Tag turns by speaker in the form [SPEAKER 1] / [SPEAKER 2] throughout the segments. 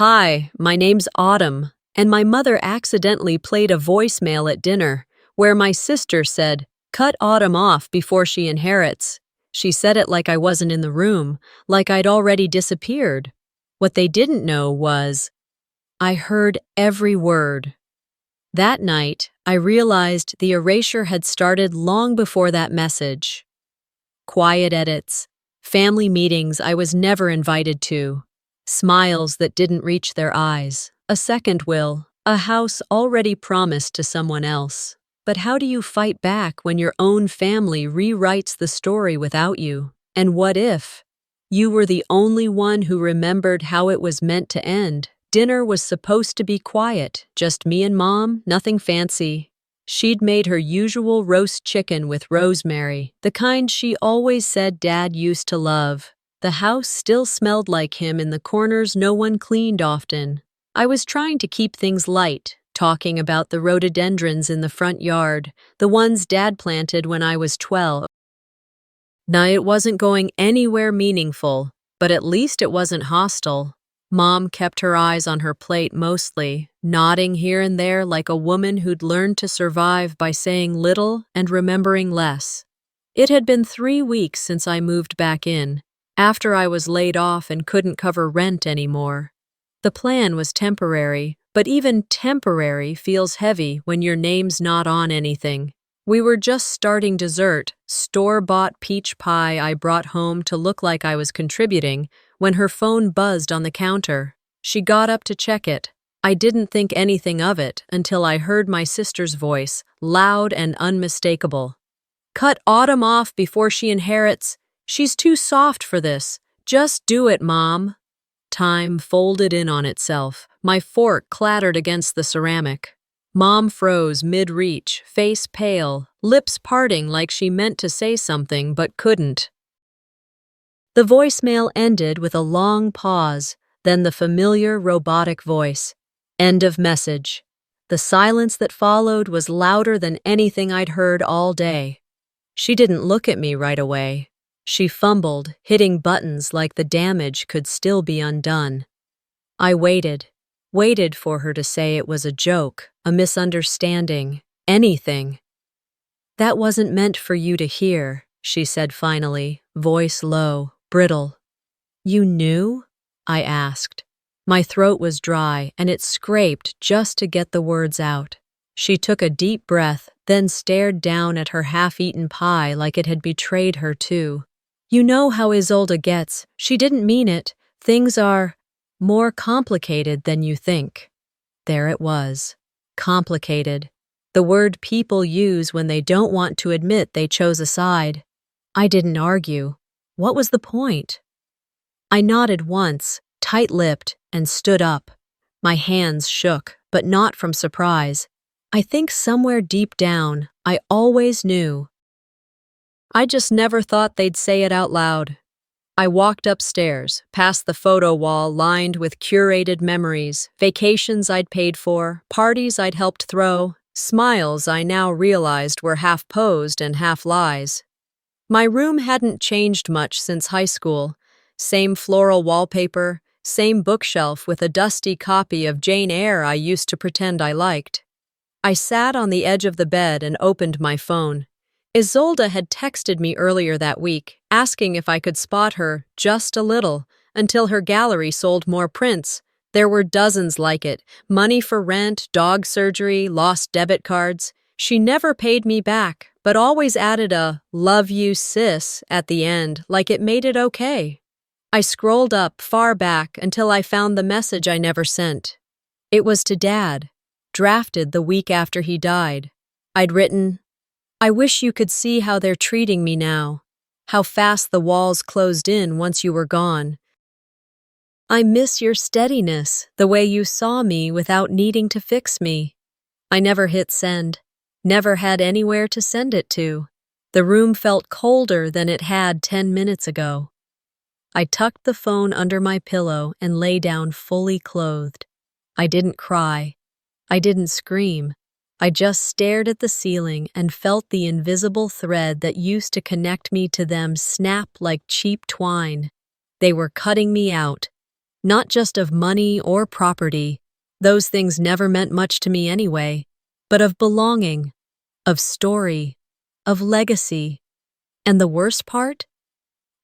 [SPEAKER 1] Hi, my name's Autumn, and my mother accidentally played a voicemail at dinner where my sister said, "Cut Autumn off before she inherits." She said it like I wasn't in the room, like I'd already disappeared. What they didn't know was, I heard every word. That night, I realized the erasure had started long before that message. Quiet edits, family meetings I was never invited to, smiles that didn't reach their eyes, a second will, a house already promised to someone else. But how do you fight back when your own family rewrites the story without you? And what if you were the only one who remembered how it was meant to end? Dinner was supposed to be quiet, just me and Mom, nothing fancy. She'd made her usual roast chicken with rosemary, the kind she always said Dad used to love. The house still smelled like him in the corners no one cleaned often. I was trying to keep things light, talking about the rhododendrons in the front yard, the ones Dad planted when I was 12. Now, it wasn't going anywhere meaningful, but at least it wasn't hostile. Mom kept her eyes on her plate mostly, nodding here and there like a woman who'd learned to survive by saying little and remembering less. It had been 3 weeks since I moved back in, after I was laid off and couldn't cover rent anymore. The plan was temporary, but even temporary feels heavy when your name's not on anything. We were just starting dessert, store-bought peach pie I brought home to look like I was contributing, when her phone buzzed on the counter. She got up to check it. I didn't think anything of it until I heard my sister's voice, loud and unmistakable. "Cut Autumn off before she inherits. She's too soft for this. Just do it, Mom." Time folded in on itself. My fork clattered against the ceramic. Mom froze mid-reach, face pale, lips parting like she meant to say something but couldn't. The voicemail ended with a long pause, then the familiar robotic voice. End of message. The silence that followed was louder than anything I'd heard all day. She didn't look at me right away. She fumbled, hitting buttons like the damage could still be undone. I waited for her to say it was a joke, a misunderstanding, anything. "That wasn't meant for you to hear," she said finally, voice low, brittle. "You knew?" I asked. My throat was dry, and it scraped just to get the words out. She took a deep breath, then stared down at her half-eaten pie like it had betrayed her too. "You know how Isolde gets. She didn't mean it. Things are more complicated than you think." There it was. Complicated. The word people use when they don't want to admit they chose a side. I didn't argue. What was the point? I nodded once, tight-lipped, and stood up. My hands shook, but not from surprise. I think somewhere deep down, I always knew. I just never thought they'd say it out loud. I walked upstairs, past the photo wall lined with curated memories, vacations I'd paid for, parties I'd helped throw, smiles I now realized were half posed and half lies. My room hadn't changed much since high school. Same floral wallpaper, same bookshelf with a dusty copy of Jane Eyre I used to pretend I liked. I sat on the edge of the bed and opened my phone. Isolde had texted me earlier that week, asking if I could spot her just a little, until her gallery sold more prints. There were dozens like it, money for rent, dog surgery, lost debit cards. She never paid me back, but always added a "love you, sis" at the end, like it made it okay. I scrolled up far back until I found the message I never sent. It was to Dad, drafted the week after he died. I'd written, "I wish you could see how they're treating me now, how fast the walls closed in once you were gone. I miss your steadiness, the way you saw me without needing to fix me." I never hit send, never had anywhere to send it to. The room felt colder than it had 10 minutes ago. I tucked the phone under my pillow and lay down fully clothed. I didn't cry. I didn't scream. I just stared at the ceiling and felt the invisible thread that used to connect me to them snap like cheap twine. They were cutting me out. Not just of money or property. Those things never meant much to me anyway, but of belonging, of story, of legacy. And the worst part?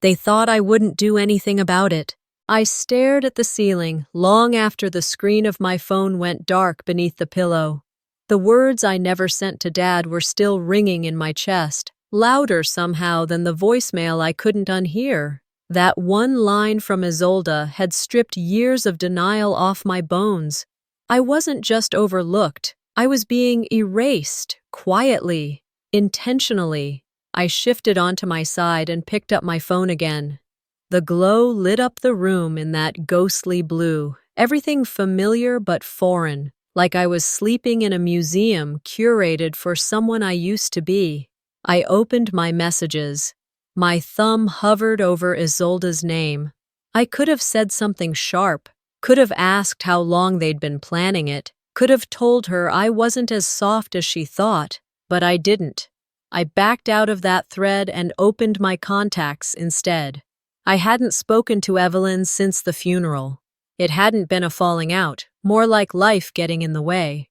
[SPEAKER 1] They thought I wouldn't do anything about it. I stared at the ceiling long after the screen of my phone went dark beneath the pillow. The words I never sent to Dad were still ringing in my chest, louder somehow than the voicemail I couldn't unhear. That one line from Isolde had stripped years of denial off my bones. I wasn't just overlooked, I was being erased, quietly, intentionally. I shifted onto my side and picked up my phone again. The glow lit up the room in that ghostly blue, everything familiar but foreign, like I was sleeping in a museum curated for someone I used to be. I opened my messages. My thumb hovered over Isolde's name. I could have said something sharp, could have asked how long they'd been planning it, could have told her I wasn't as soft as she thought, but I didn't. I backed out of that thread and opened my contacts instead. I hadn't spoken to Evelyn since the funeral. It hadn't been a falling out, more like life getting in the way.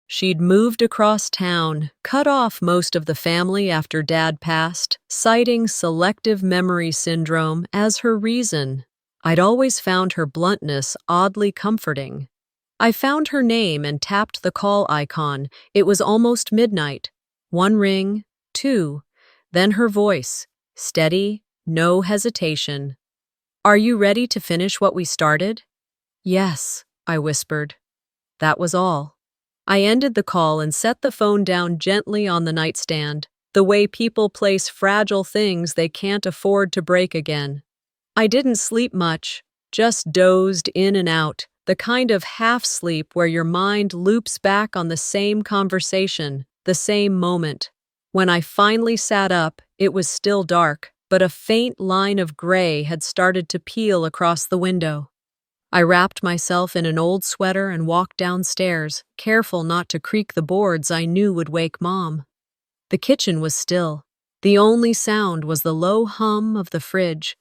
[SPEAKER 1] She'd moved across town, cut off most of the family after Dad passed, citing selective memory syndrome as her reason. I'd always found her bluntness oddly comforting. I found her name and tapped the call icon. It was almost midnight. 1 ring, 2, then her voice, steady, no hesitation. "Are you ready to finish what we started?" "Yes," I whispered. That was all. I ended the call and set the phone down gently on the nightstand, the way people place fragile things they can't afford to break again. I didn't sleep much, just dozed in and out, the kind of half-sleep where your mind loops back on the same conversation, the same moment. When I finally sat up, it was still dark, but a faint line of gray had started to peel across the window. I wrapped myself in an old sweater and walked downstairs, careful not to creak the boards I knew would wake Mom. The kitchen was still. The only sound was the low hum of the fridge.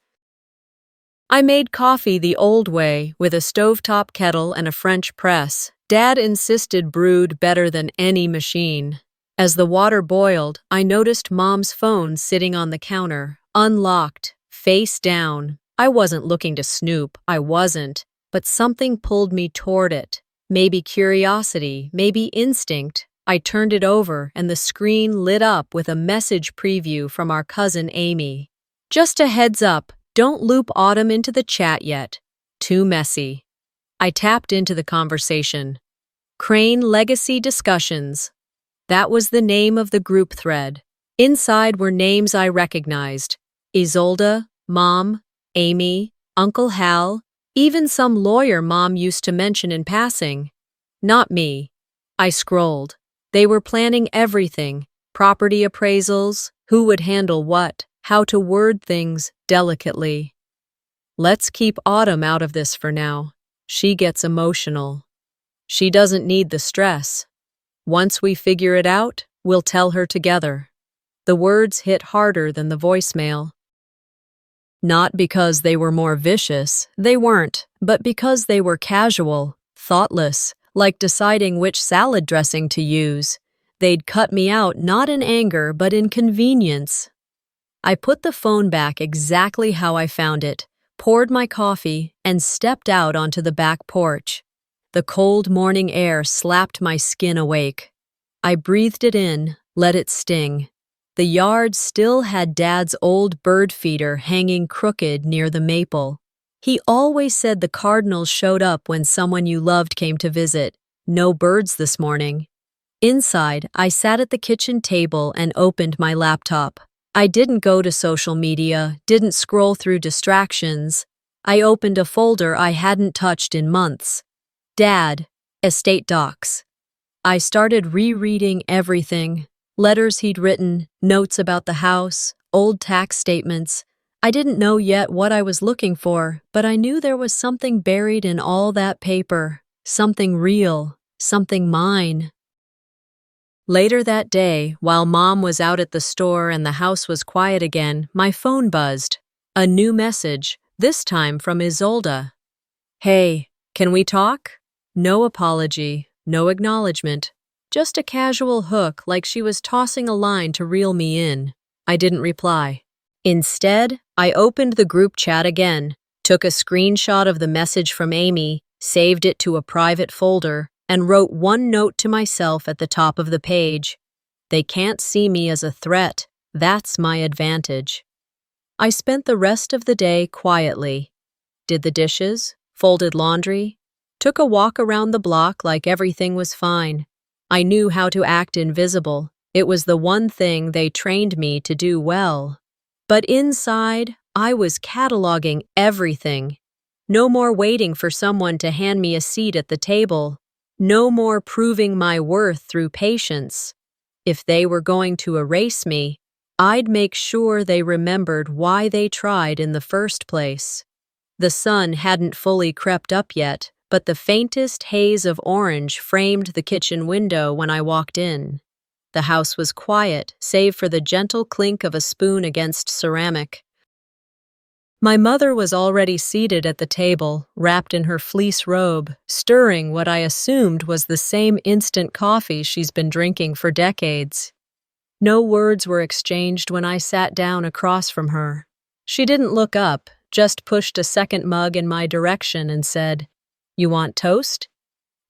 [SPEAKER 1] I made coffee the old way, with a stovetop kettle and a French press. Dad insisted brewed better than any machine. As the water boiled, I noticed Mom's phone sitting on the counter, unlocked, face down. I wasn't looking to snoop, I wasn't. But something pulled me toward it. Maybe curiosity, maybe instinct. I turned it over and the screen lit up with a message preview from our cousin Amy. "Just a heads up, don't loop Autumn into the chat yet. Too messy." I tapped into the conversation. Crane Legacy Discussions. That was the name of the group thread. Inside were names I recognized. Isolde, Mom, Amy, Uncle Hal, even some lawyer Mom used to mention in passing. Not me. I scrolled. They were planning everything. Property appraisals, who would handle what, how to word things delicately. Let's keep Autumn out of this for now. She gets emotional. She doesn't need the stress. Once we figure it out, we'll tell her together. The words hit harder than the voicemail. Not because they were more vicious, they weren't, but because they were casual, thoughtless, like deciding which salad dressing to use. They'd cut me out not in anger, but in convenience. I put the phone back exactly how I found it, poured my coffee, and stepped out onto the back porch. The cold morning air slapped my skin awake. I breathed it in, let it sting. The yard still had Dad's old bird feeder hanging crooked near the maple. He always said the cardinals showed up when someone you loved came to visit. No birds this morning. Inside, I sat at the kitchen table and opened my laptop. I didn't go to social media, didn't scroll through distractions. I opened a folder I hadn't touched in months. Dad, estate docs. I started rereading everything. Letters he'd written, notes about the house, old tax statements. I didn't know yet what I was looking for, but I knew there was something buried in all that paper. Something real, something mine. Later that day, while Mom was out at the store and the house was quiet again, my phone buzzed. A new message, this time from Isolde. Hey, can we talk? No apology, no acknowledgement. Just a casual hook like she was tossing a line to reel me in. I didn't reply. Instead, I opened the group chat again, took a screenshot of the message from Amy, saved it to a private folder, and wrote one note to myself at the top of the page. They can't see me as a threat. That's my advantage. I spent the rest of the day quietly. Did the dishes, folded laundry, took a walk around the block like everything was fine. I knew how to act invisible. It was the one thing they trained me to do well. But inside, I was cataloging everything. No more waiting for someone to hand me a seat at the table. No more proving my worth through patience. If they were going to erase me, I'd make sure they remembered why they tried in the first place. The sun hadn't fully crept up yet, but the faintest haze of orange framed the kitchen window when I walked in. The house was quiet, save for the gentle clink of a spoon against ceramic. My mother was already seated at the table, wrapped in her fleece robe, stirring what I assumed was the same instant coffee she's been drinking for decades. No words were exchanged when I sat down across from her. She didn't look up, just pushed a second mug in my direction and said, "You want toast?"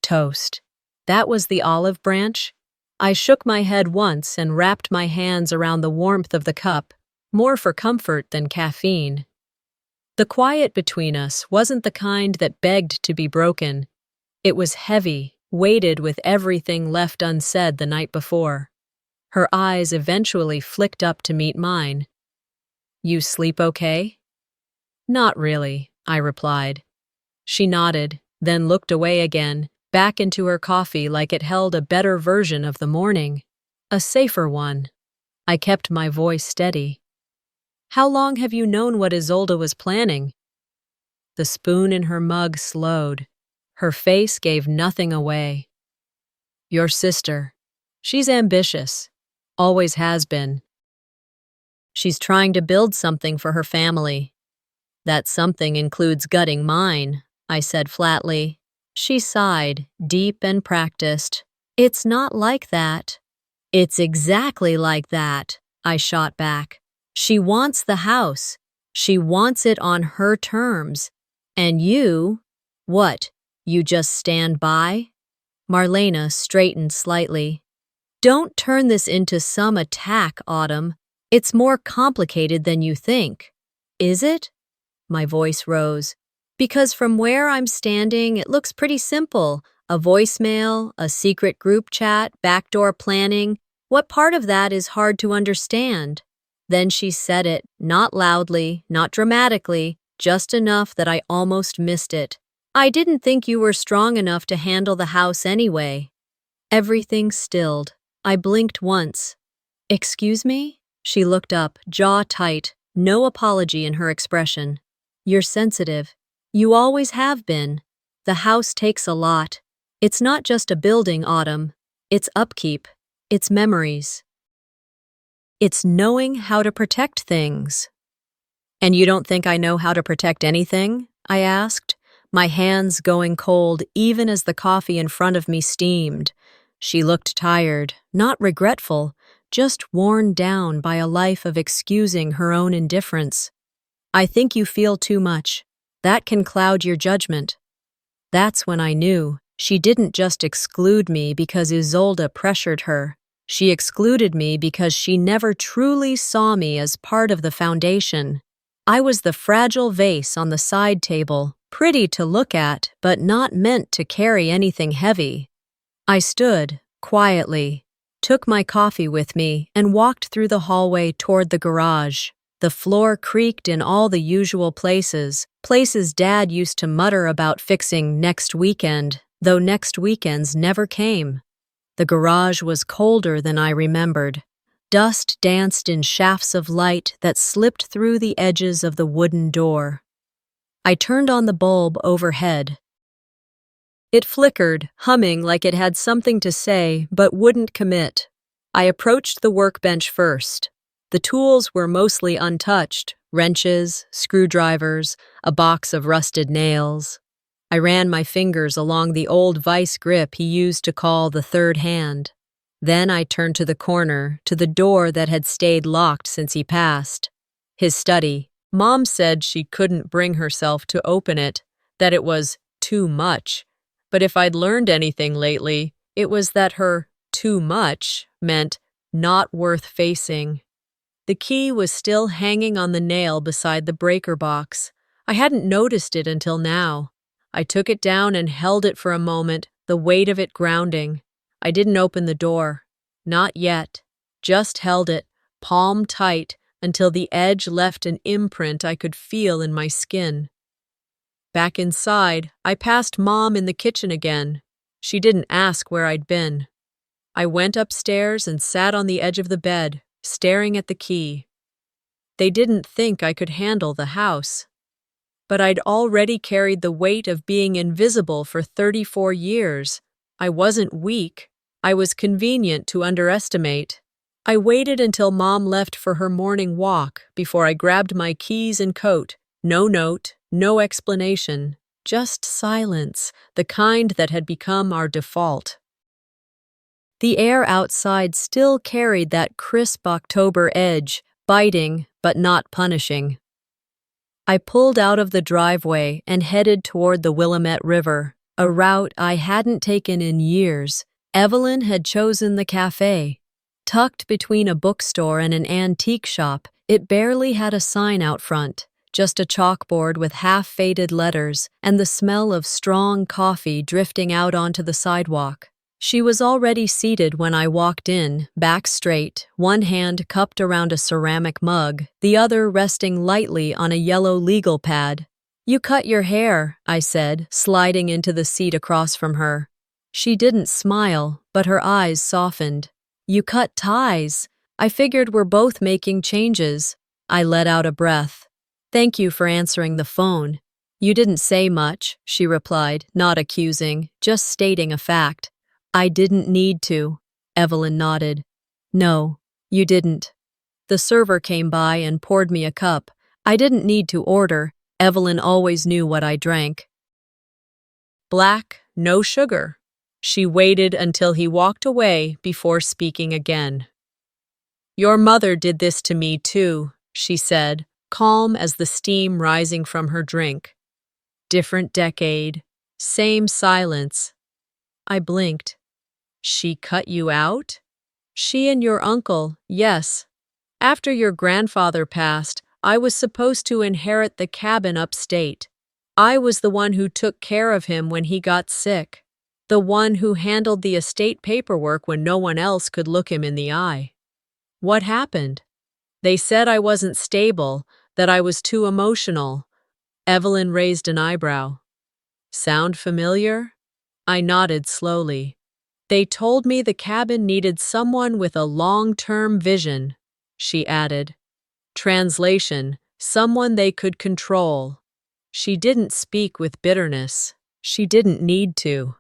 [SPEAKER 1] Toast. That was the olive branch. I shook my head once and wrapped my hands around the warmth of the cup, more for comfort than caffeine. The quiet between us wasn't the kind that begged to be broken. It was heavy, weighted with everything left unsaid the night before. Her eyes eventually flicked up to meet mine. "You sleep okay?" "Not really," I replied. She nodded, then looked away again, back into her coffee like it held a better version of the morning. A safer one. I kept my voice steady. "How long have you known what Isolde was planning?" The spoon in her mug slowed. Her face gave nothing away. "Your sister. She's ambitious. Always has been. She's trying to build something for her family. That something includes gutting mine," I said flatly. She sighed, deep and practiced. "It's not like that." "It's exactly like that," I shot back. "She wants the house. She wants it on her terms. And you, what, you just stand by?" Marlena straightened slightly. "Don't turn this into some attack, Autumn. It's more complicated than you think." "Is it?" My voice rose. "Because from where I'm standing, it looks pretty simple. A voicemail, a secret group chat, backdoor planning. What part of that is hard to understand?" Then she said it, not loudly, not dramatically, just enough that I almost missed it. "I didn't think you were strong enough to handle the house anyway." Everything stilled. I blinked once. "Excuse me?" She looked up, jaw tight, no apology in her expression. "You're sensitive. You always have been. The house takes a lot. It's not just a building, Autumn. It's upkeep. It's memories. It's knowing how to protect things." "And you don't think I know how to protect anything?" I asked, my hands going cold even as the coffee in front of me steamed. She looked tired, not regretful, just worn down by a life of excusing her own indifference. "I think you feel too much. That can cloud your judgment." That's when I knew she didn't just exclude me because Isolde pressured her. She excluded me because she never truly saw me as part of the foundation. I was the fragile vase on the side table, pretty to look at, but not meant to carry anything heavy. I stood, quietly, took my coffee with me, and walked through the hallway toward the garage. The floor creaked in all the usual places Dad used to mutter about fixing next weekend, though next weekends never came. The garage was colder than I remembered. Dust danced in shafts of light that slipped through the edges of the wooden door. I turned on the bulb overhead. It flickered, humming like it had something to say but wouldn't commit. I approached the workbench first. The tools were mostly untouched: wrenches, screwdrivers, a box of rusted nails. I ran my fingers along the old vice grip he used to call the third hand. Then I turned to the corner, to the door that had stayed locked since he passed. His study. Mom said she couldn't bring herself to open it, that it was too much. But if I'd learned anything lately, it was that her too much meant not worth facing. The key was still hanging on the nail beside the breaker box. I hadn't noticed it until now. I took it down and held it for a moment, the weight of it grounding. I didn't open the door. Not yet. Just held it, palm tight, until the edge left an imprint I could feel in my skin. Back inside, I passed Mom in the kitchen again. She didn't ask where I'd been. I went upstairs and sat on the edge of the bed, staring at the key. They didn't think I could handle the house. But I'd already carried the weight of being invisible for 34 years. I wasn't weak. I was convenient to underestimate. I waited until Mom left for her morning walk before I grabbed my keys and coat. No note, no explanation, just silence, the kind that had become our default. The air outside still carried that crisp October edge, biting but not punishing. I pulled out of the driveway and headed toward the Willamette River, a route I hadn't taken in years. Evelyn had chosen the cafe. Tucked between a bookstore and an antique shop, it barely had a sign out front, just a chalkboard with half-faded letters and the smell of strong coffee drifting out onto the sidewalk. She was already seated when I walked in, back straight, one hand cupped around a ceramic mug, the other resting lightly on a yellow legal pad. "You cut your hair," I said, sliding into the seat across from her. She didn't smile, but her eyes softened. "You cut ties. I figured we're both making changes." I let out a breath. "Thank you for answering the phone." "You didn't say much," she replied, not accusing, just stating a fact. "I didn't need to." Evelyn nodded. "No, you didn't." The server came by and poured me a cup. I didn't need to order. Evelyn always knew what I drank. "Black, no sugar." She waited until he walked away before speaking again. "Your mother did this to me too," she said, calm as the steam rising from her drink. Different decade, same silence. I blinked. "She cut you out?" "She and your uncle, yes. After your grandfather passed, I was supposed to inherit the cabin upstate. I was the one who took care of him when he got sick. The one who handled the estate paperwork when no one else could look him in the eye. What happened? They said I wasn't stable, that I was too emotional." Evelyn raised an eyebrow. "Sound familiar?" I nodded slowly. "They told me the cabin needed someone with a long-term vision," she added. Translation, someone they could control. She didn't speak with bitterness. She didn't need to.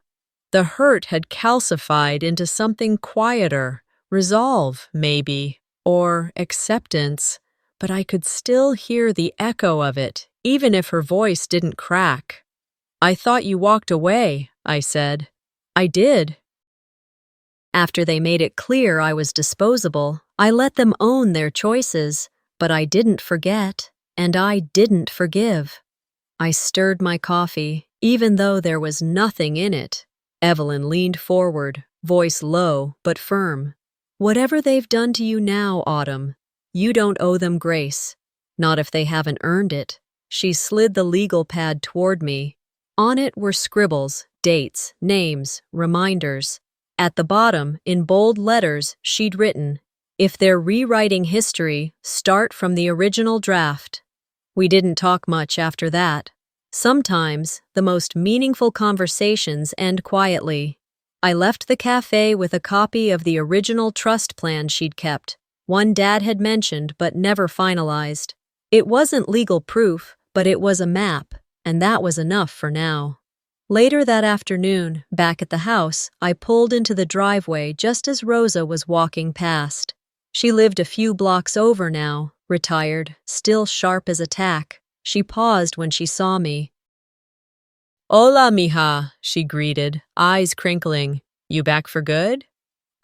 [SPEAKER 1] The hurt had calcified into something quieter, resolve, maybe, or acceptance, but I could still hear the echo of it, even if her voice didn't crack. "I thought you walked away," I said. "I did." After they made it clear I was disposable, I let them own their choices, but I didn't forget, and I didn't forgive. I stirred my coffee, even though there was nothing in it. Evelyn leaned forward, voice low but firm. "Whatever they've done to you now, Autumn, you don't owe them grace. Not if they haven't earned it." She slid the legal pad toward me. On it were scribbles, dates, names, reminders. At the bottom, in bold letters, she'd written, "If they're rewriting history, start from the original draft." We didn't talk much after that. Sometimes, the most meaningful conversations end quietly. I left the cafe with a copy of the original trust plan she'd kept, one Dad had mentioned but never finalized. It wasn't legal proof, but it was a map, and that was enough for now. Later that afternoon, back at the house, I pulled into the driveway just as Rosa was walking past. She lived a few blocks over now, retired, still sharp as a tack. She paused when she saw me. Hola, mija, she greeted, eyes crinkling. You back for good?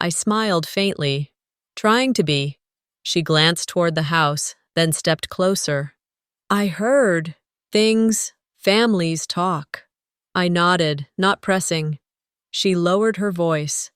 [SPEAKER 1] I smiled faintly. Trying to be. She glanced toward the house, then stepped closer. I heard things families talk. I nodded, not pressing. She lowered her voice.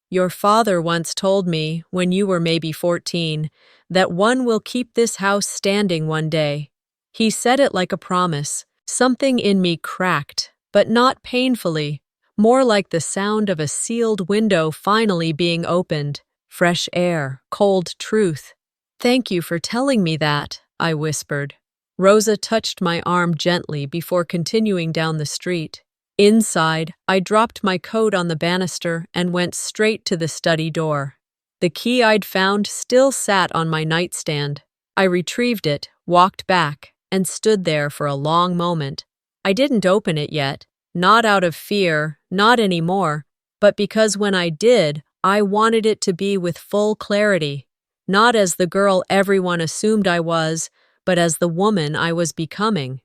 [SPEAKER 1] Your father once told me, when you were maybe 14, that one will keep this house standing one day. He said it like a promise. Something in me cracked, but not painfully, more like the sound of a sealed window finally being opened. Fresh air, cold truth. Thank you for telling me that, I whispered. Rosa touched my arm gently before continuing down the street. Inside, I dropped my coat on the banister and went straight to the study door. The key I'd found still sat on my nightstand. I retrieved it, walked back, and stood there for a long moment. I didn't open it yet, not out of fear, not anymore, but because when I did, I wanted it to be with full clarity, not as the girl everyone assumed I was, but as the woman I was becoming.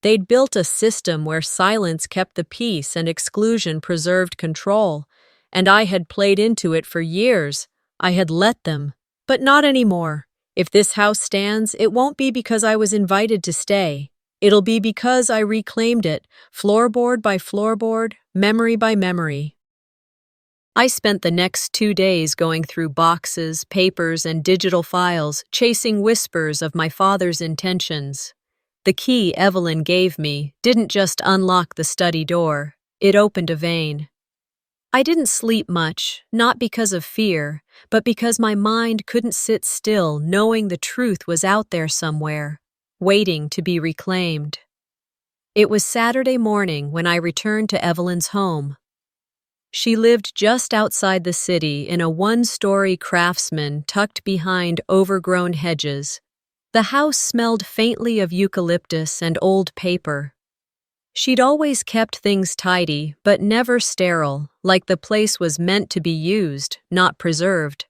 [SPEAKER 1] They'd built a system where silence kept the peace and exclusion preserved control, and I had played into it for years. I had let them, but not anymore. If this house stands, it won't be because I was invited to stay. It'll be because I reclaimed it, floorboard by floorboard, memory by memory. I spent the next 2 days going through boxes, papers, and digital files, chasing whispers of my father's intentions. The key Evelyn gave me didn't just unlock the study door, it opened a vein. I didn't sleep much, not because of fear, but because my mind couldn't sit still knowing the truth was out there somewhere, waiting to be reclaimed. It was Saturday morning when I returned to Evelyn's home. She lived just outside the city in a one-story craftsman tucked behind overgrown hedges. The house smelled faintly of eucalyptus and old paper. She'd always kept things tidy, but never sterile, like the place was meant to be used, not preserved.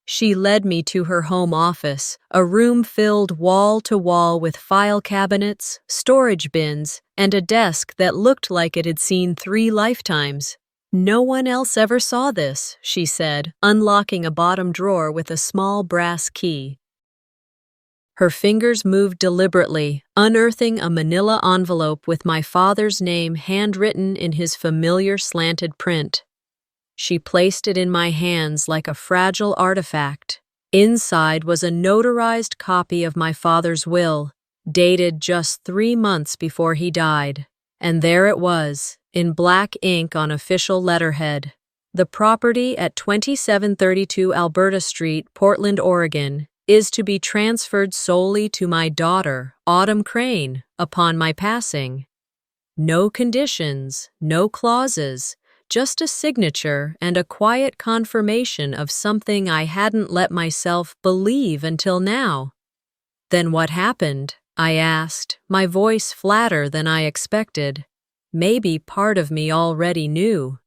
[SPEAKER 1] She led me to her home office, a room filled wall to wall with file cabinets, storage bins, and a desk that looked like it had seen 3 lifetimes. No one else ever saw this, she said, unlocking a bottom drawer with a small brass key. Her fingers moved deliberately, unearthing a manila envelope with my father's name handwritten in his familiar slanted print. She placed it in my hands like a fragile artifact. Inside was a notarized copy of my father's will, dated just 3 months before he died. And there it was, in black ink on official letterhead. The property at 2732 Alberta Street, Portland, Oregon, is to be transferred solely to my daughter, Autumn Crane, upon my passing. No conditions, no clauses, just a signature and a quiet confirmation of something I hadn't let myself believe until now. Then what happened? I asked, my voice flatter than I expected. Maybe part of me already knew.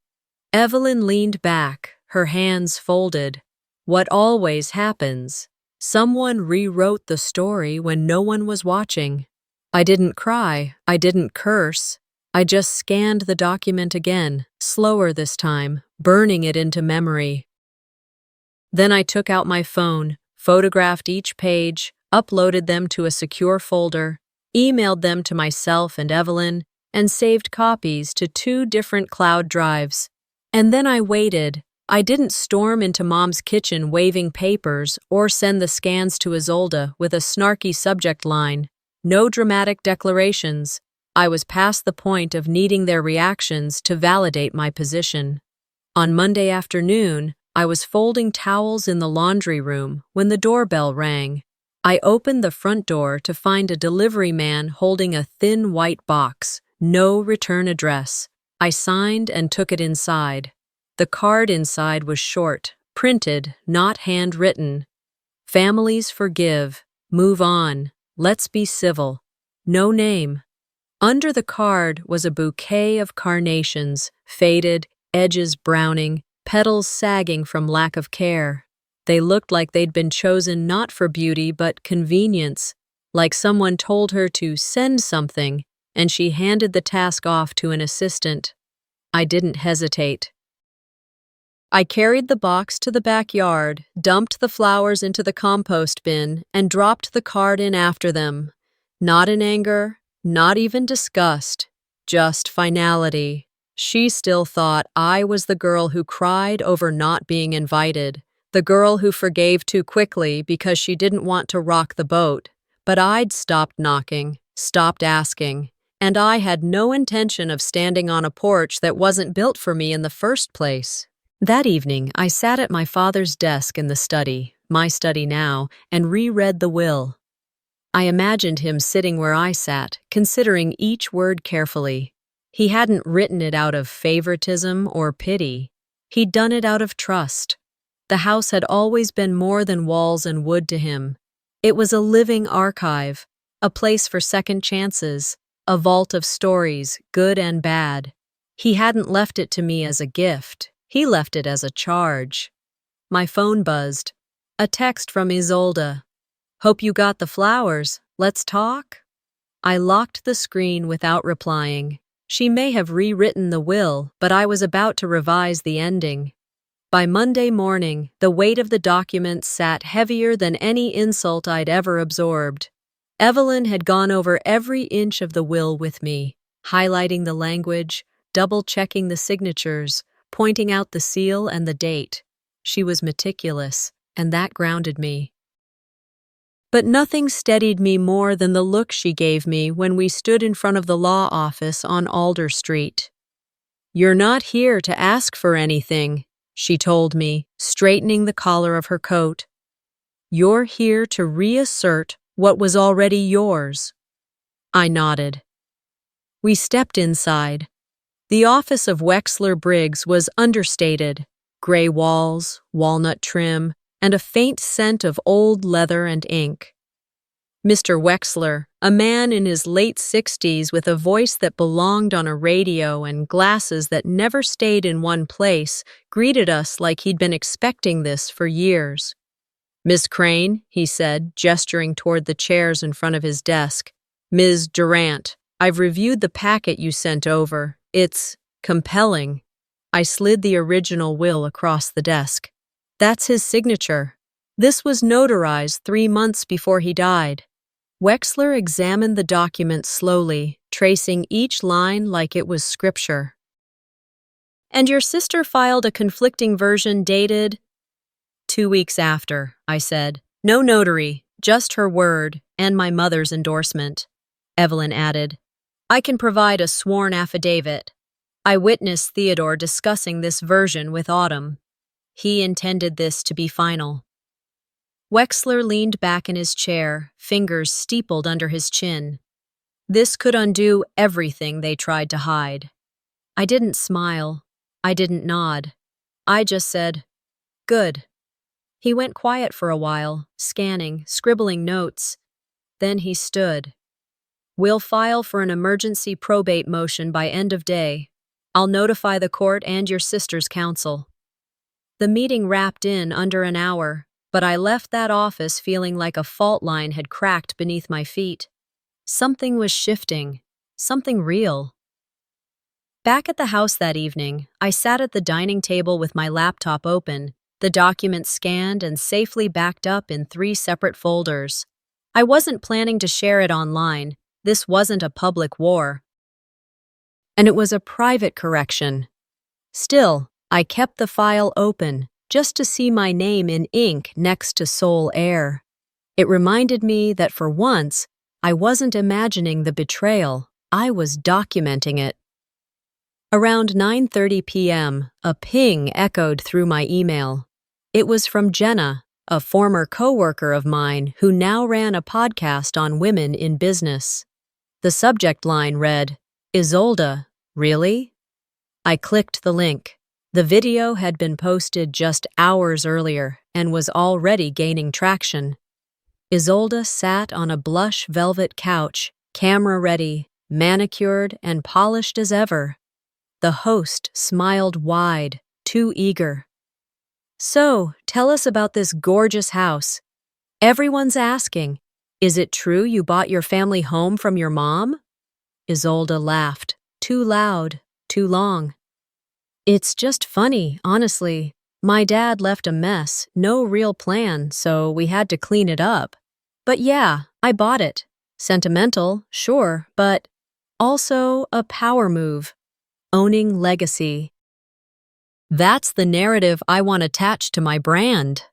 [SPEAKER 1] Evelyn leaned back, her hands folded. What always happens. Someone rewrote the story when no one was watching. I didn't cry, I didn't curse. I just scanned the document again, slower this time, burning it into memory. Then I took out my phone, photographed each page, uploaded them to a secure folder, emailed them to myself and Evelyn, and saved copies to 2 different cloud drives. And then I waited. I didn't storm into Mom's kitchen waving papers or send the scans to Isolde with a snarky subject line. No dramatic declarations. I was past the point of needing their reactions to validate my position. On Monday afternoon, I was folding towels in the laundry room when the doorbell rang. I opened the front door to find a delivery man holding a thin white box, no return address. I signed and took it inside. The card inside was short, printed, not handwritten. Families forgive, move on, let's be civil. No name. Under the card was a bouquet of carnations, faded, edges browning, petals sagging from lack of care. They looked like they'd been chosen not for beauty but convenience, like someone told her to send something, and she handed the task off to an assistant. I didn't hesitate. I carried the box to the backyard, dumped the flowers into the compost bin, and dropped the card in after them. Not in anger, not even disgust, just finality. She still thought I was the girl who cried over not being invited, the girl who forgave too quickly because she didn't want to rock the boat. But I'd stopped knocking, stopped asking, and I had no intention of standing on a porch that wasn't built for me in the first place. That evening, I sat at my father's desk in the study, my study now, and reread the will. I imagined him sitting where I sat, considering each word carefully. He hadn't written it out of favoritism or pity. He'd done it out of trust. The house had always been more than walls and wood to him. It was a living archive, a place for second chances, a vault of stories, good and bad. He hadn't left it to me as a gift. He left it as a charge. My phone buzzed. A text from Isolde. "Hope you got the flowers. Let's talk?" I locked the screen without replying. She may have rewritten the will, but I was about to revise the ending. By Monday morning, the weight of the document sat heavier than any insult I'd ever absorbed. Evelyn had gone over every inch of the will with me, highlighting the language, double-checking the signatures, pointing out the seal and the date. She was meticulous, and that grounded me. But nothing steadied me more than the look she gave me when we stood in front of the law office on Alder Street. "You're not here to ask for anything," she told me, straightening the collar of her coat. "You're here to reassert what was already yours." I nodded. We stepped inside. The office of Wexler Briggs was understated, gray walls, walnut trim, and a faint scent of old leather and ink. Mr. Wexler, a man in his late 60s with a voice that belonged on a radio and glasses that never stayed in one place, greeted us like he'd been expecting this for years. "Miss Crane," he said, gesturing toward the chairs in front of his desk. "Ms. Durant, I've reviewed the packet you sent over. It's compelling." I slid the original will across the desk. "That's his signature. This was notarized 3 months before he died." Wexler examined the document slowly, tracing each line like it was scripture. "And your sister filed a conflicting version dated?" 2 weeks after, I said. "No notary, just her word, and my mother's endorsement." Evelyn added, "I can provide a sworn affidavit. I witnessed Theodore discussing this version with Autumn. He intended this to be final." Wexler leaned back in his chair, fingers steepled under his chin. This could undo everything they tried to hide. I didn't smile. I didn't nod. I just said, "Good." He went quiet for a while, scanning, scribbling notes. Then he stood. "We'll file for an emergency probate motion by end of day. I'll notify the court and your sister's counsel." The meeting wrapped in under an hour, but I left that office feeling like a fault line had cracked beneath my feet. Something was shifting, something real. Back at the house that evening, I sat at the dining table with my laptop open, the document scanned and safely backed up in 3 separate folders. I wasn't planning to share it online. This wasn't a public war. And it was a private correction. Still, I kept the file open, just to see my name in ink next to sole heir. It reminded me that for once, I wasn't imagining the betrayal, I was documenting it. Around 9:30 p.m., a ping echoed through my email. It was from Jenna, a former coworker of mine who now ran a podcast on women in business. The subject line read, "Isolde, really?" I clicked the link. The video had been posted just hours earlier and was already gaining traction. Isolde sat on a blush velvet couch, camera ready, manicured and polished as ever. The host smiled wide, too eager. "So, tell us about this gorgeous house. Everyone's asking, is it true you bought your family home from your mom?" Isolde laughed. Too loud, too long. It's just funny, honestly. My dad left a mess, no real plan, so we had to clean it up. But yeah, I bought it. Sentimental, sure, but also a power move. Owning legacy. That's the narrative I want attached to my brand.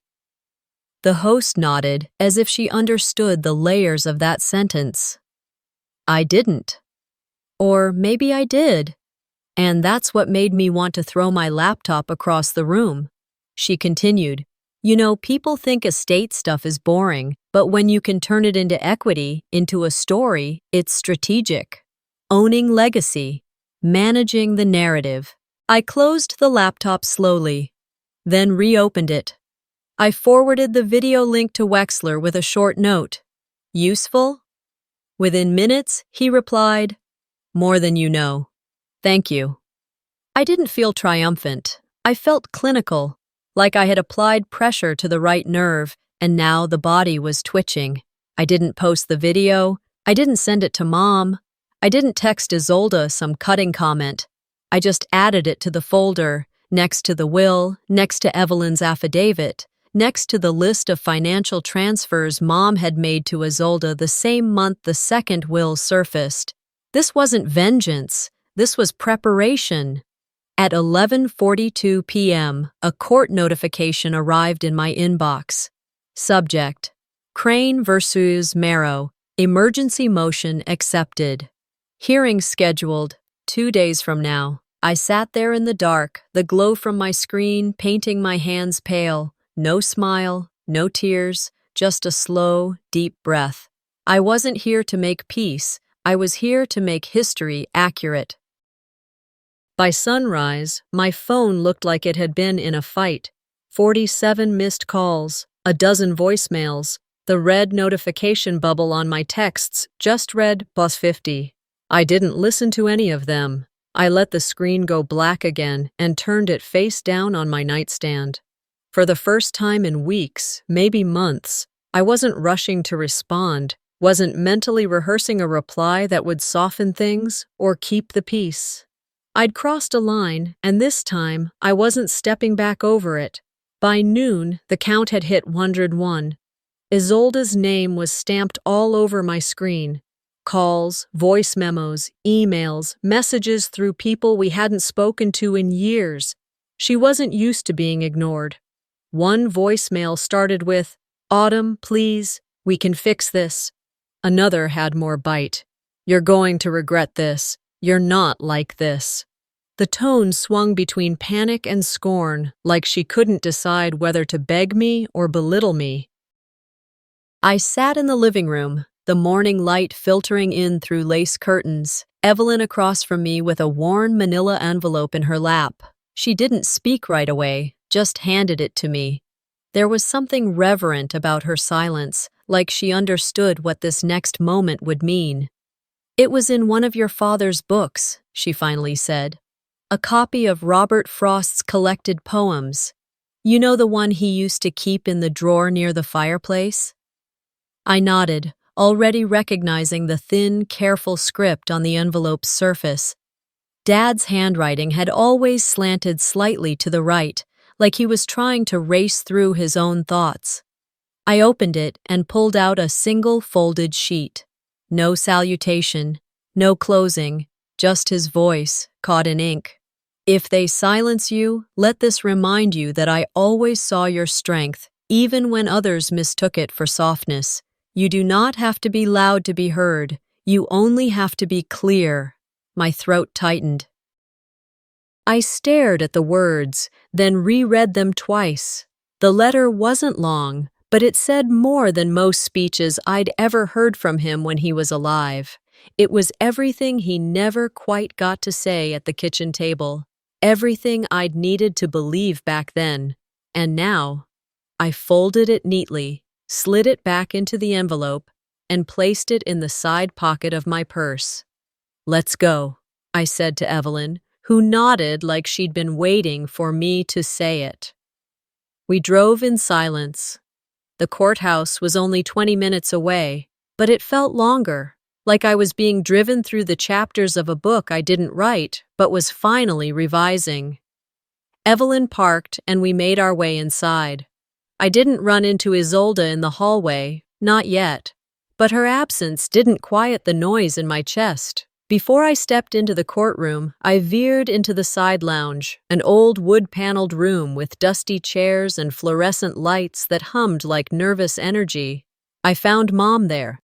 [SPEAKER 1] The host nodded as if she understood the layers of that sentence. I didn't. Or maybe I did. And that's what made me want to throw my laptop across the room. She continued, You know, people think estate stuff is boring, but when you can turn it into equity, into a story, it's strategic. Owning legacy. Managing the narrative. I closed the laptop slowly, then reopened it. I forwarded the video link to Wexler with a short note. Useful? Within minutes, he replied, More than you know. Thank you. I didn't feel triumphant. I felt clinical, like I had applied pressure to the right nerve, and now the body was twitching. I didn't post the video. I didn't send it to Mom. I didn't text Isolde some cutting comment. I just added it to the folder, next to the will, next to Evelyn's affidavit, next to the list of financial transfers Mom had made to Isolde the same month the second will surfaced. This wasn't vengeance. This was preparation. At 11:42 p.m., a court notification arrived in my inbox. Subject: Crane versus Marrow. Emergency motion accepted. Hearing scheduled 2 days from now. I sat there in the dark, the glow from my screen painting my hands pale. No smile, no tears, just a slow, deep breath. I wasn't here to make peace. I was here to make history accurate. By sunrise, my phone looked like it had been in a fight. 47 missed calls, a dozen voicemails. The red notification bubble on my texts just read +50. I didn't listen to any of them. I let the screen go black again and turned it face down on my nightstand. For the first time in weeks, maybe months, I wasn't rushing to respond, wasn't mentally rehearsing a reply that would soften things or keep the peace. I'd crossed a line, and this time, I wasn't stepping back over it. By noon, the count had hit 101. Isolde's name was stamped all over my screen. Calls, voice memos, emails, messages through people we hadn't spoken to in years. She wasn't used to being ignored. One voicemail started with, Autumn, please, we can fix this. Another had more bite. You're going to regret this. You're not like this. The tone swung between panic and scorn, like she couldn't decide whether to beg me or belittle me. I sat in the living room, the morning light filtering in through lace curtains, Evelyn across from me with a worn manila envelope in her lap. She didn't speak right away, just handed it to me. There was something reverent about her silence, like she understood what this next moment would mean. It was in one of your father's books, she finally said. A copy of Robert Frost's collected poems. You know, the one he used to keep in the drawer near the fireplace? I nodded, already recognizing the thin, careful script on the envelope's surface. Dad's handwriting had always slanted slightly to the right, like he was trying to race through his own thoughts. I opened it and pulled out a single folded sheet. No salutation, no closing, just his voice, caught in ink. If they silence you, let this remind you that I always saw your strength, even when others mistook it for softness. You do not have to be loud to be heard. You only have to be clear. My throat tightened. I stared at the words, then reread them twice. The letter wasn't long, but it said more than most speeches I'd ever heard from him when he was alive. It was everything he never quite got to say at the kitchen table, everything I'd needed to believe back then. And now, I folded it neatly, slid it back into the envelope, and placed it in the side pocket of my purse. Let's go, I said to Evelyn, who nodded like she'd been waiting for me to say it. We drove in silence. The courthouse was only 20 minutes away, but it felt longer. like I was being driven through the chapters of a book I didn't write but was finally revising. Evelyn parked and we made our way inside. I didn't run into Isolde in the hallway, not yet, but her absence didn't quiet the noise in my chest. Before I stepped into the courtroom, I veered into the side lounge, an old wood-paneled room with dusty chairs and fluorescent lights that hummed like nervous energy. I found Mom there.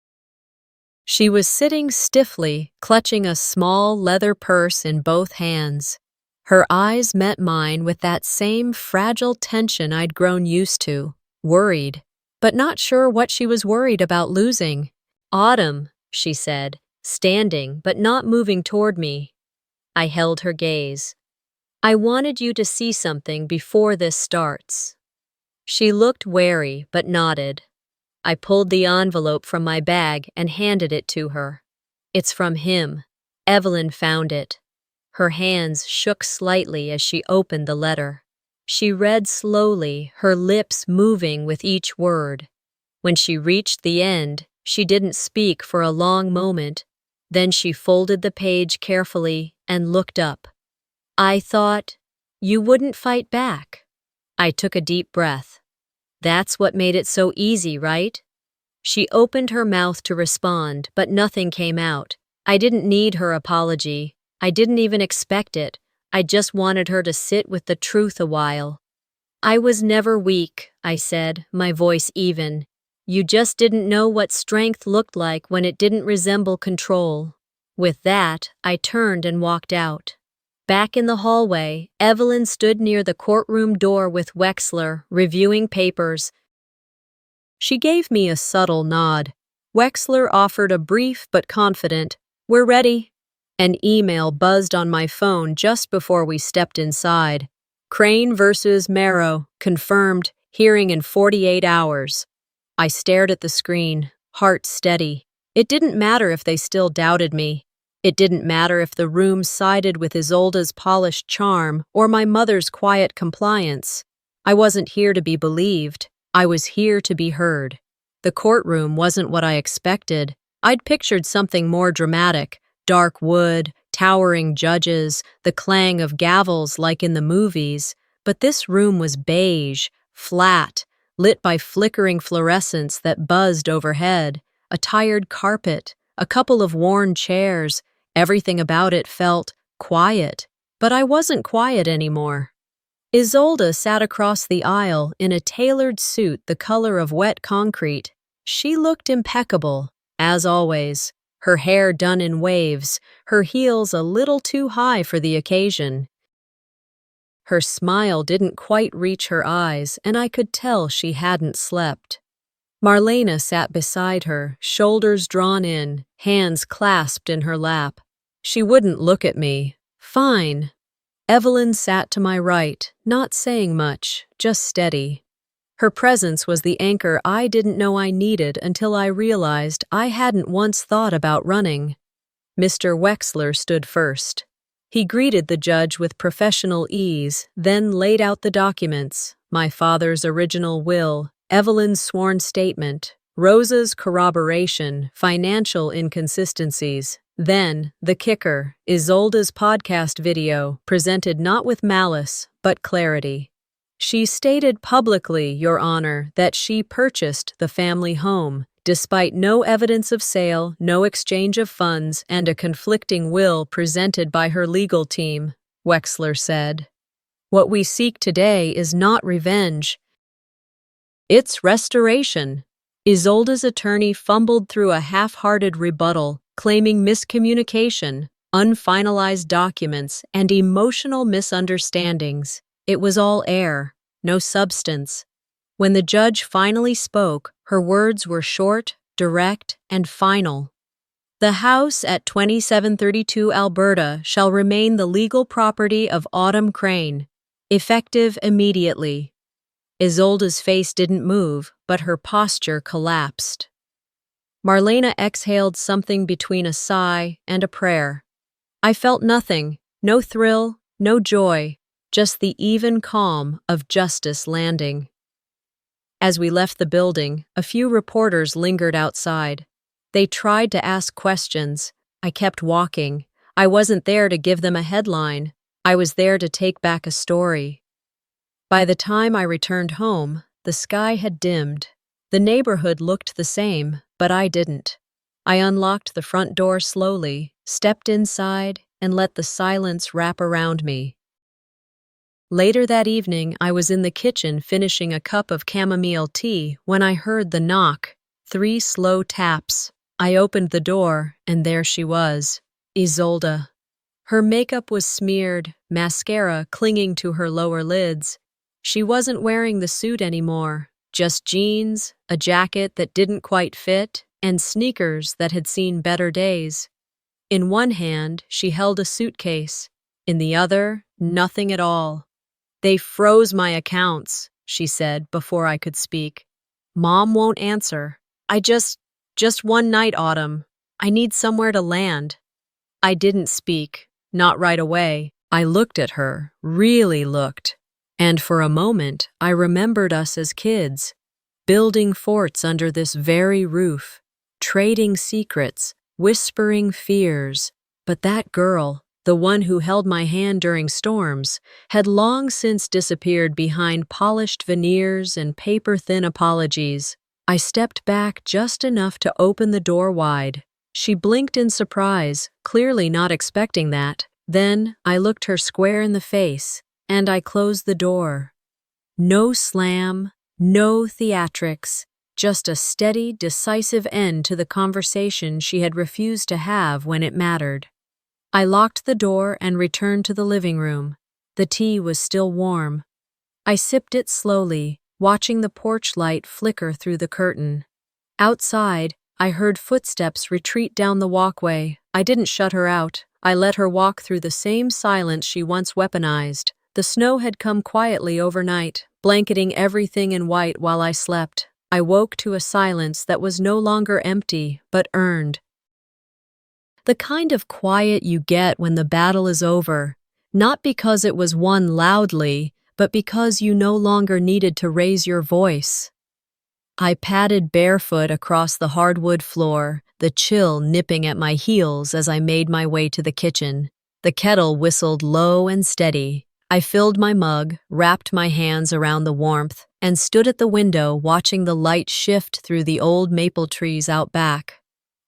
[SPEAKER 1] She was sitting stiffly, clutching a small leather purse in both hands. Her eyes met mine with that same fragile tension I'd grown used to, worried, but not sure what she was worried about losing. "Autumn," she said, standing but not moving toward me. I held her gaze. "I wanted you to see something before this starts." She looked wary but nodded. I pulled the envelope from my bag and handed it to her. "It's from him." Evelyn found it. Her hands shook slightly as she opened the letter. She read slowly, her lips moving with each word. When she reached the end, she didn't speak for a long moment. Then she folded the page carefully and looked up. "I thought you wouldn't fight back." I took a deep breath. "That's what made it so easy, right?" She opened her mouth to respond, but nothing came out. I didn't need her apology. I didn't even expect it. I just wanted her to sit with the truth a while. "I was never weak," I said, my voice even. "You just didn't know what strength looked like when it didn't resemble control." With that, I turned and walked out. Back in the hallway, Evelyn stood near the courtroom door with Wexler, reviewing papers. She gave me a subtle nod. Wexler offered a brief but confident, "We're ready." An email buzzed on my phone just before we stepped inside. "Crane versus Marrow, confirmed, hearing in 48 hours. I stared at the screen, heart steady. It didn't matter if they still doubted me. It didn't matter if the room sided with Isolde's polished charm or my mother's quiet compliance. I wasn't here to be believed. I was here to be heard. The courtroom wasn't what I expected. I'd pictured something more dramatic, dark wood, towering judges, the clang of gavels like in the movies. But this room was beige, flat, lit by flickering fluorescents that buzzed overhead, a tired carpet, a couple of worn chairs. Everything about it felt quiet, but I wasn't quiet anymore. Isolde sat across the aisle in a tailored suit the color of wet concrete. She looked impeccable, as always, her hair done in waves, her heels a little too high for the occasion. Her smile didn't quite reach her eyes, and I could tell she hadn't slept. Marlena sat beside her, shoulders drawn in, hands clasped in her lap. She wouldn't look at me. "Fine." Evelyn sat to my right, not saying much, just steady. Her presence was the anchor I didn't know I needed until I realized I hadn't once thought about running. Mr. Wexler stood first. He greeted the judge with professional ease, then laid out the documents: my father's original will, Evelyn's sworn statement, Rosa's corroboration, financial inconsistencies. Then, the kicker, Isolde's podcast video, presented not with malice, but clarity. She stated publicly, Your Honor, that she purchased the family home, despite no evidence of sale, no exchange of funds, and a conflicting will presented by her legal team, Wexler said. What we seek today is not revenge. It's restoration. Isolde's attorney fumbled through a half-hearted rebuttal, claiming miscommunication, unfinalized documents, and emotional misunderstandings. It was all air, no substance. When the judge finally spoke, her words were short, direct, and final. The house at 2732 Alberta shall remain the legal property of Autumn Crane, effective immediately. Isolde's face didn't move, but her posture collapsed. Marlena exhaled something between a sigh and a prayer. I felt nothing, no thrill, no joy, just the even calm of justice landing. As we left the building, a few reporters lingered outside. They tried to ask questions. I kept walking. I wasn't there to give them a headline. I was there to take back a story. By the time I returned home, the sky had dimmed. The neighborhood looked the same, but I didn't. I unlocked the front door slowly, stepped inside, and let the silence wrap around me. Later that evening, I was in the kitchen finishing a cup of chamomile tea when I heard the knock, 3 slow taps. I opened the door, and there she was, Isolde. Her makeup was smeared, mascara clinging to her lower lids. She wasn't wearing the suit anymore, just jeans, a jacket that didn't quite fit, and sneakers that had seen better days. In one hand, she held a suitcase. In the other, nothing at all. "They froze my accounts," she said before I could speak. "Mom won't answer. Just one night, Autumn. I need somewhere to land." I didn't speak, not right away. I looked at her, really looked. And for a moment, I remembered us as kids, building forts under this very roof, trading secrets, whispering fears. But that girl, the one who held my hand during storms, had long since disappeared behind polished veneers and paper-thin apologies. I stepped back just enough to open the door wide. She blinked in surprise, clearly not expecting that. Then I looked her square in the face, and I closed the door. No slam, no theatrics, just a steady, decisive end to the conversation she had refused to have when it mattered. I locked the door and returned to the living room. The tea was still warm. I sipped it slowly, watching the porch light flicker through the curtain. Outside, I heard footsteps retreat down the walkway. I didn't shut her out. I let her walk through the same silence she once weaponized. The snow had come quietly overnight, blanketing everything in white while I slept. I woke to a silence that was no longer empty, but earned. The kind of quiet you get when the battle is over, not because it was won loudly, but because you no longer needed to raise your voice. I padded barefoot across the hardwood floor, the chill nipping at my heels as I made my way to the kitchen. The kettle whistled low and steady. I filled my mug, wrapped my hands around the warmth, and stood at the window watching the light shift through the old maple trees out back.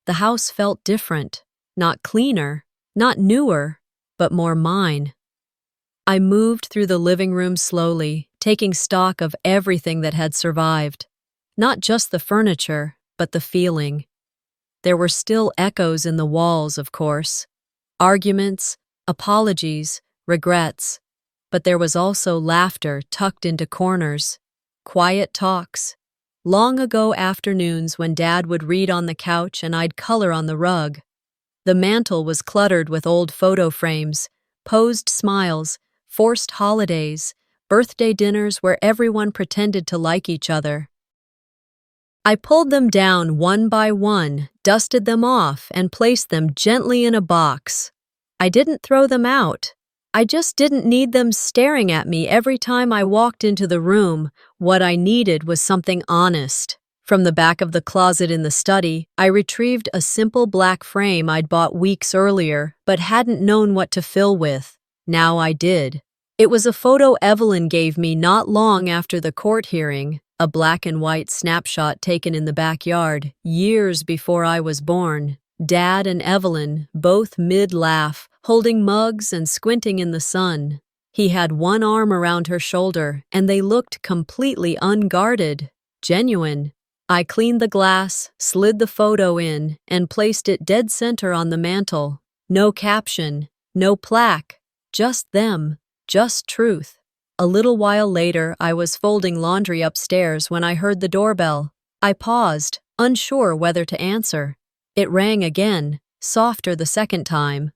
[SPEAKER 1] The house felt different, not cleaner, not newer, but more mine. I moved through the living room slowly, taking stock of everything that had survived. Not just the furniture, but the feeling. There were still echoes in the walls, of course. Arguments, apologies, regrets. But there was also laughter tucked into corners. Quiet talks. Long ago afternoons when Dad would read on the couch and I'd color on the rug. The mantel was cluttered with old photo frames, posed smiles, forced holidays, birthday dinners where everyone pretended to like each other. I pulled them down one by one, dusted them off, and placed them gently in a box. I didn't throw them out. I just didn't need them staring at me every time I walked into the room. What I needed was something honest. From the back of the closet in the study, I retrieved a simple black frame I'd bought weeks earlier, but hadn't known what to fill with. Now I did. It was a photo Evelyn gave me not long after the court hearing. A black and white snapshot taken in the backyard, years before I was born. Dad and Evelyn, both mid-laugh, holding mugs and squinting in the sun. He had one arm around her shoulder, and they looked completely unguarded, genuine. I cleaned the glass, slid the photo in, and placed it dead center on the mantel. No caption, no plaque, just them, just truth. A little while later, I was folding laundry upstairs when I heard the doorbell. I paused, unsure whether to answer. It rang again, softer the second time.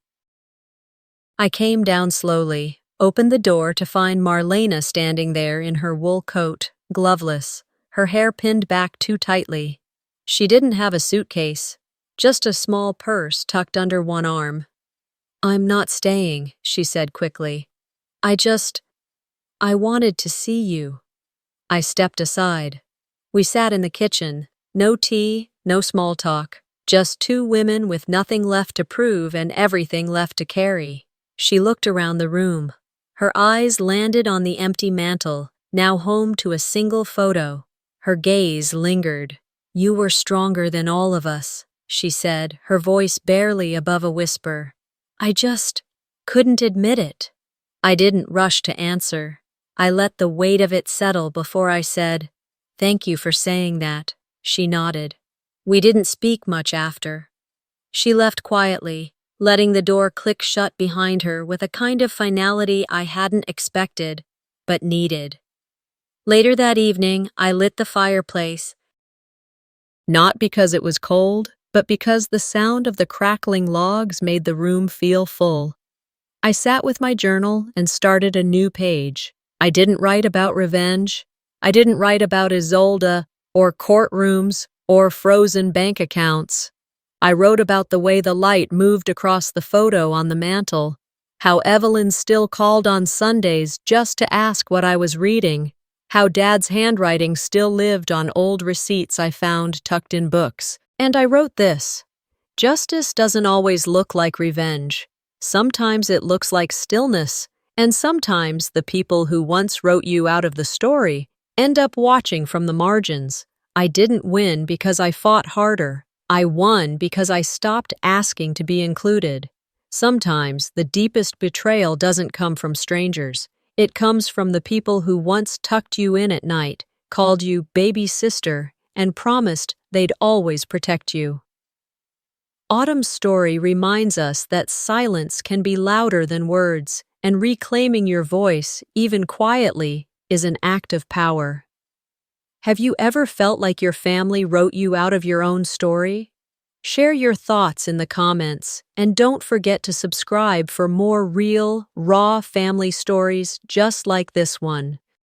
[SPEAKER 1] I came down slowly, opened the door to find Marlena standing there in her wool coat, gloveless, her hair pinned back too tightly. She didn't have a suitcase, just a small purse tucked under one arm. "I'm not staying," she said quickly. I wanted to see you." I stepped aside. We sat in the kitchen. No tea, no small talk, Just two women with nothing left to prove and everything left to carry. She looked around the room. Her eyes landed on the empty mantel, now home to a single photo. Her gaze lingered. "You were stronger than all of us," she said, her voice barely above a whisper. I just couldn't admit it. I didn't rush to answer. I let the weight of it settle before I said, "Thank you for saying that." She nodded. We didn't speak much after. She left quietly, letting the door click shut behind her with a kind of finality I hadn't expected, but needed. Later that evening, I lit the fireplace, not because it was cold, but because the sound of the crackling logs made the room feel full. I sat with my journal and started a new page. I didn't write about revenge. I didn't write about Isolde, or courtrooms, or frozen bank accounts. I wrote about the way the light moved across the photo on the mantel, how Evelyn still called on Sundays just to ask what I was reading, how Dad's handwriting still lived on old receipts I found tucked in books. And I wrote this: justice doesn't always look like revenge. Sometimes it looks like stillness, and sometimes the people who once wrote you out of the story end up watching from the margins. I didn't win because I fought harder. I won because I stopped asking to be included. Sometimes the deepest betrayal doesn't come from strangers. It comes from the people who once tucked you in at night, called you baby sister, and promised they'd always protect you. Autumn's story reminds us that silence can be louder than words, and reclaiming your voice, even quietly, is an act of power. Have you ever felt like your family wrote you out of your own story? Share your thoughts in the comments, and don't forget to subscribe for more real, raw family stories just like this one.